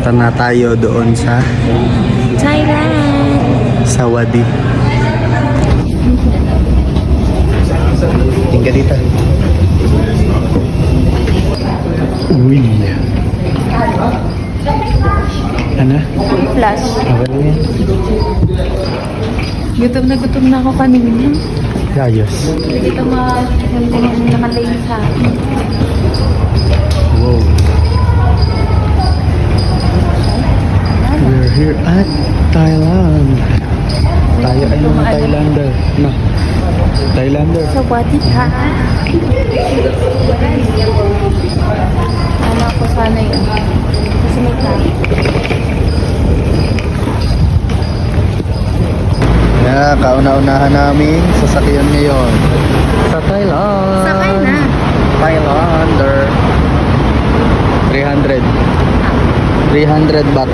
Punta na tayo doon sa Thailand. Sawadee. Tinggal dito. Uy. Ano? Flash. Okay yan. Gutom na ako kanina. Ayos. Dito nakalay sa akin. Wow. We're here at Thailand. Tayo ay mga Thailander. No. Thailander. Sawadee ka. Ano ko sana yun? Kasi may tayo. Yeah, kauna-unahan namin sasakyan ngayon sa Thailand. Sakay na. Thailander. 300 baht.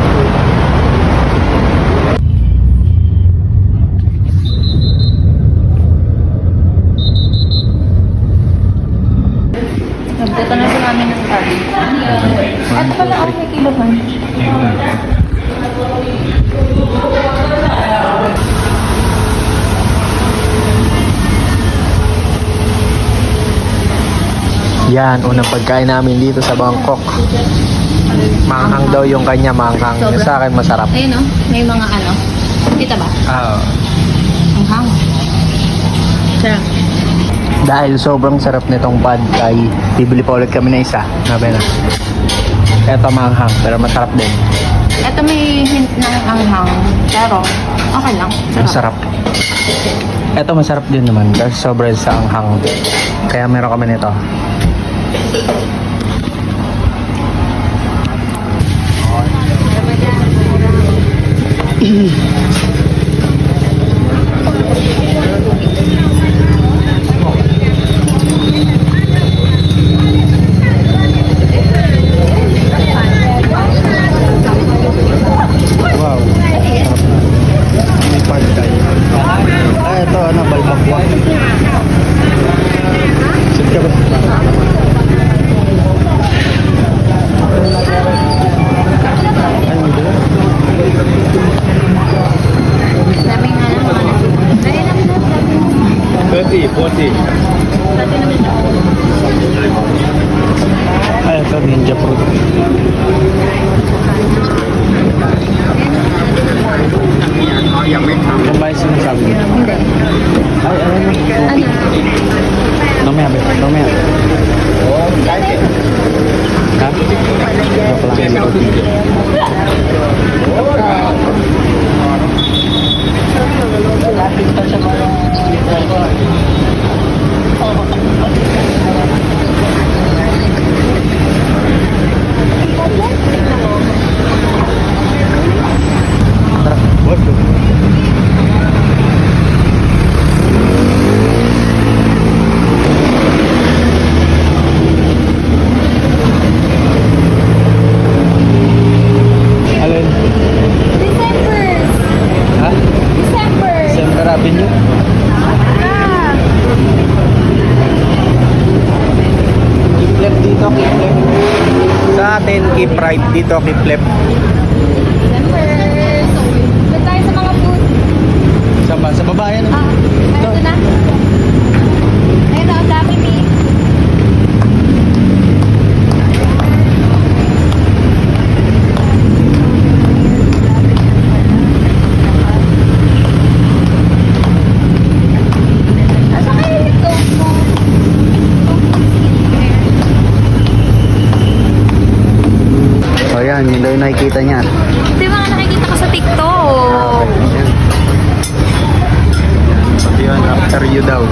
Nagdito na sa namin ng study. At pala ako may kilohan. Yan, unang pagkain namin dito sa Bangkok. Manghang daw yung kanya, manghang. Yung sa akin masarap. Ayun o, may mga ano. Kita ba? Ang hang. Sarap. Dahil sobrang sarap nitong pad thai, bibili pa ulit kami na isa. Sabi na. Eto manghang, pero masarap din. Ito may hint ng anghang. Pero, okay lang. Masarap. Eto masarap din naman kasi sobrang sa anghang. Kaya meron kami nito. Wow. May pad thai. Ito ano, balbakwak. Sit ka ba? Ay, hindi ba? Dami nga lang mga nasi. Dali lang na. 30, 40. Dati naman siya. Ay, ito ninja fruit. Yung ba yung sinasabi mo? Hindi. Ay, ano? Ano? Mamaya, be. Mamaya. Ha? Joke lang yun. Tara, let's go. Alin? December! Ha? December! December Avenue? Ah! Keep left dito, keep left. Sa atin, keep right dito, keep left. December! Doon tayo sa mga food. Sa ba? Sa baba yan. Ah, ito na. Ayun na, ang dami ni. Asa kayo nito? O yan, yun daw yung nakikita niya. Di ba nga nakikita ko sa TikTok? Yan. Pati yun, after you daw.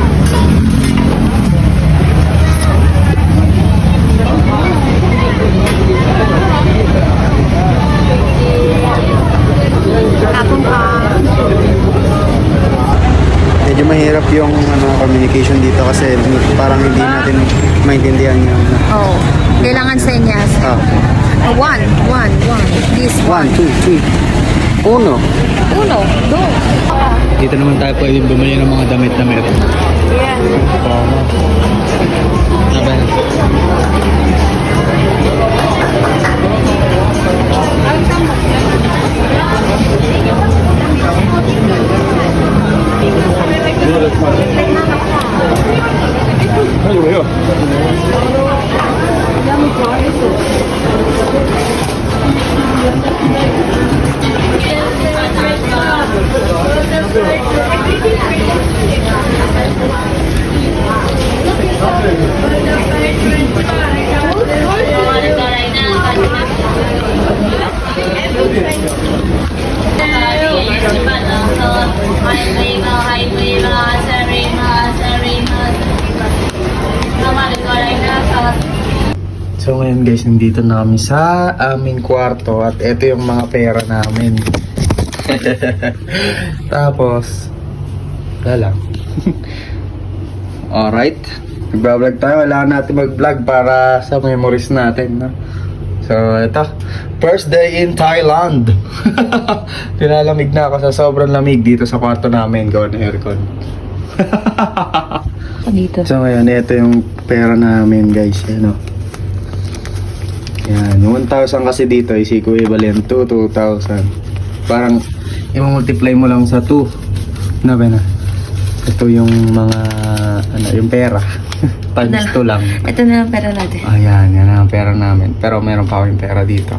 Tapong ka. Medyo mahirap yung communication dito kasi parang hindi natin maintindihan yung Oh, kailangan senyas. One. This One, two, three. Uno. Uno, dos. Dito naman tayo pwede bumili ng mga damit-damit. Yeah. Sabi na. 还有没有？ So ngayon guys, nandito na kami sa aming kwarto at ito yung mga pera namin. Tapos, wala lang. Alright, nagbablog tayo. Wala natin mag-vlog para sa memories natin, no? So ito, first day in Thailand. Tinalamig na ako sa sobrang lamig dito sa kwarto namin. Gawa na aircon. Dito. So ngayon, ito yung pera namin guys. Yan o. Yan, 1,000 kasi dito is equivalent to 2,000. Parang i-multiply mo lang sa 2. Na ba na? Ito yung mga, ano, yung pera. Times 2 lang. Ito na lang pera natin. Ayan, yan ang pera namin. Pero meron pa kaming pera dito.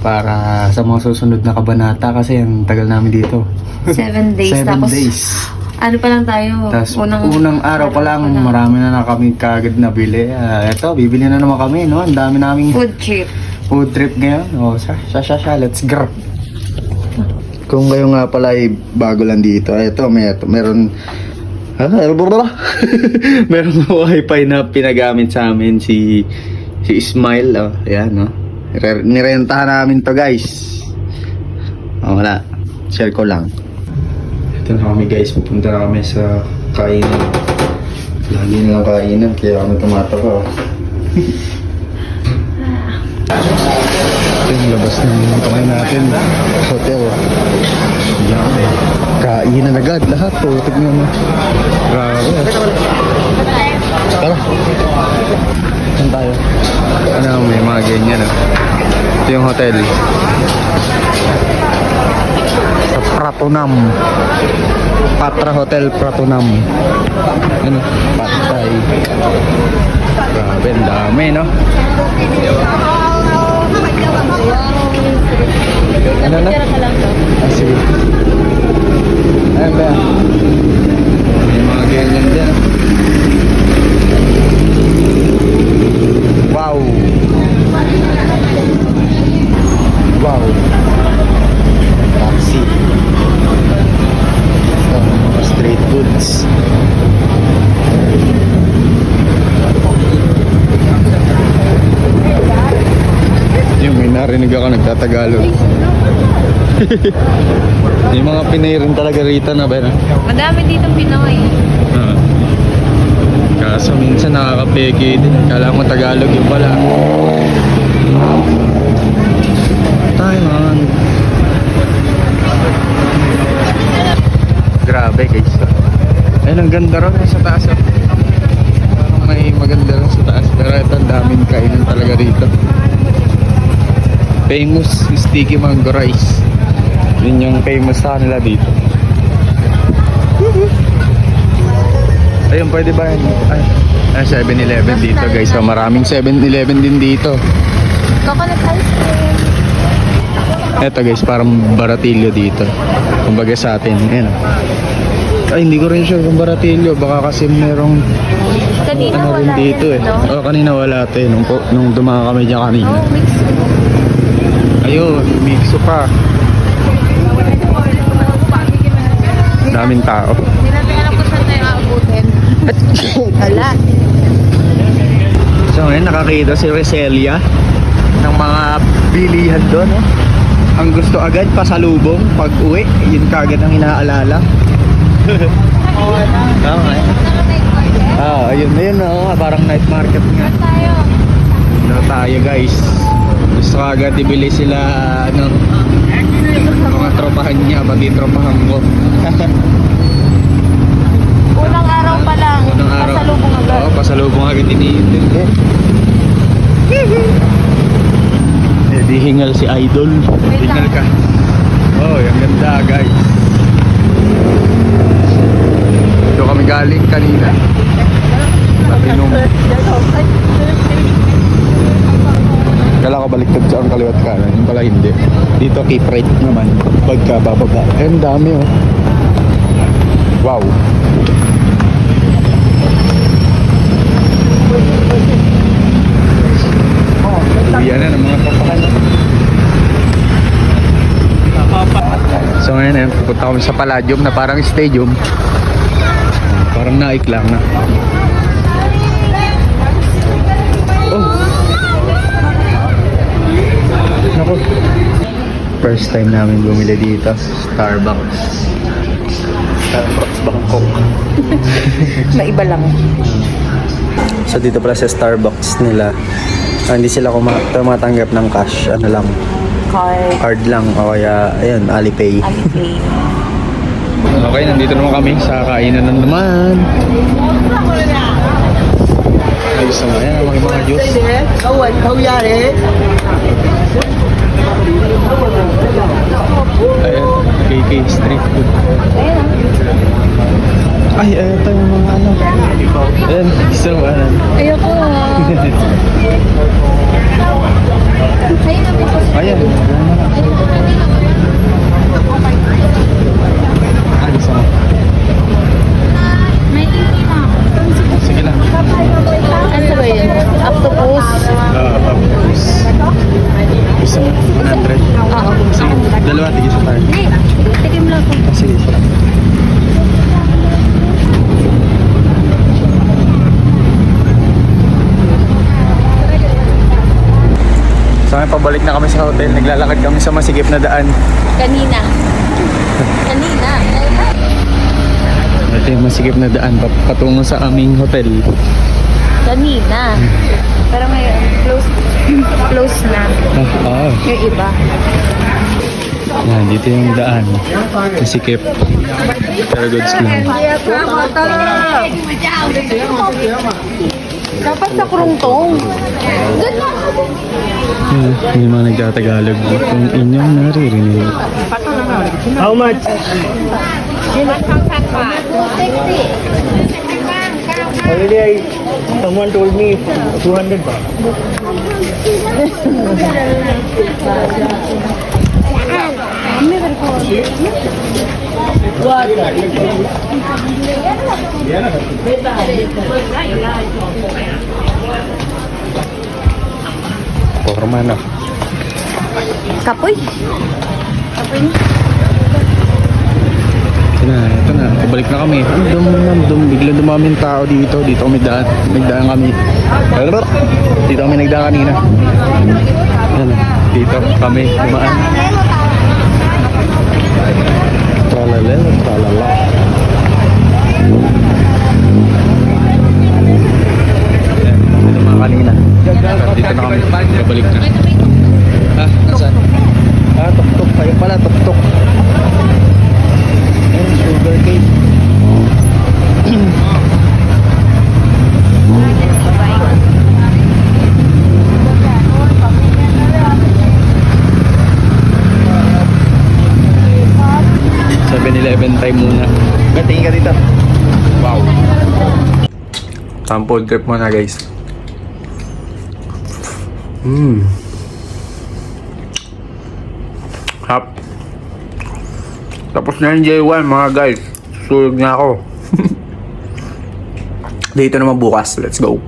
Para sa mga susunod na kabanata kasi ang tagal namin dito. 7 days. 7 Tapos, days. ano pa lang tayo? Tapos unang araw pa lang, marami na kami kagad nabili. Eto, bibili na naman kami, no? Ang dami naming Food trip. ngayon. O, let's go. Kung kayo nga pala ay bago lang dito, eto, meron meron wifi na pinagamit sa amin si Ismail. Oh, ayan, no? Nirentahan namin to, guys. Oh, wala. Share ko lang. Ito na kami guys, pupunta na kami sa kainan. Lagi na lang kainan, kaya kami tumataka. Ito yung labas ng kamay natin. Hotel. Yan. Kainan agad lahat po. Tignan mo. Grabe. Tara. Saan tayo? Ano, may mga ganyan. Ito yung hotel. Sa Pratunam. Patra Hotel Pratunam. Ano? Patay. Grabe, ang dami, no? Ano na? Ah, sige. Ayan ba? May mga ganyan dyan. Wow! Wow! Taxi. Street goods. Yung may narinig ako nagtatagalog. Yung mga Pinay rin talaga rito na ba na? Madami dito Pinoy. Kaso minsan nakakapeke din. Kala mo Tagalog yung pala. Thailand. Grabe guys. Ayun, ang ganda rin sa taas. Parang may maganda rin sa taas. Pero ito, ang daming kainan talaga rito. Famous sticky mango rice. Yun yung famous sa kanila dito. Ayun, pwede ba yun? Ay, 7-Eleven dito guys. So, maraming 7-Eleven din dito. Coconut ice cream. Eto guys, parang baratilyo dito. Kumbaga sa atin. Ayan. Ay, hindi ko rin sure kung baratilyo. Baka kasi merong Kanina ano rin wala dito yan, eh. no? Oh, kanina wala ito eh. Nung dumaka kami dyan kanina. Oh, mix. Ayun, mixo pa. Daming tao. Hindi natin alam kung saan tayo aabutin. Wala. So ngayon nakakita si Reselia ng mga bilihan doon. Oh. Ang gusto agad pasalubong pag uwi. Yun kagad ang inaalala. Tama eh. Ayun oh, parang night market nga. Tayo. Dito tayo guys. Gusto agad ibili sila ano, mga tropahan niya, pati tropahan mo. Unang araw pa lang. Unang araw. Pasalubong agad. Oo, pasalubong agad iniintindi. Di hingal si Idol. Hingal ka. Oh, yung ganda guys. galing kanina. Inom. Kala ko baliktad sa ang kaliwat kanan. Yung pala hindi. Dito keep right naman. Pagka bababa. Eh, ang dami oh. Wow. Iyan na ng mga papakan. So ngayon eh, pupunta kami sa Palladium na parang stadium. Parang naik lang na. Oh. Naku. First time namin bumili dito. Starbucks. Starbucks Bangkok. Maiba lang. So dito pala sa Starbucks nila, hindi sila tumatanggap ng cash. Ano lang, card lang. O kaya, ayun, Alipay. Alipay. Okay, nandito naman kami sa kainan ng naman. Ayos naman yan, mga juice. Ayan, KK Street Food. Ay, ito yung mga ano. Ayan, gusto mo ano. Ayoko. Ayan. Ah, gusto mo. May titi na. Sige lang. Ano ba yun? Octopus? Gusto mo? 100. Oo. Sige, dalawa, tigil sa tayo. Hindi. Tikim lang ako. Sige, sige. So ngayon, pabalik na kami sa hotel. Naglalakad kami sa masikip na daan. Kanina. Kanina. Ito yung masikip na daan patungo sa aming hotel. Kanina. Pero ngayon, close na. Ah, Yung iba. yan, dito yung daan. Masikip. Pero goods lang. Dapat sa krungtong. Yan, may mga nagtatagalog. Kung inyong naririnig. How much? Already someone told me 200 baht. Forma na. Kapoy. Kapoy na. Ito na. Pabalik na kami. Bigla dumaming tao dito. Dito kami daan. Nagdaan kami. Dito kami nagdaan kanina. Yan. Dito kami dumaan. Tralala, tralala. Yan. Dumaan kanina. Dito na kami. Pabalik na. Ah, nasaan? Ah, tuk-tuk. Kayo pala, tuk-tuk. Sugar cake. time muna. Tingin ka dito. Wow. Sample trip muna guys. Hap. Tapos na yung J1 mga guys. Sulog na ako. Dito naman bukas. Let's go.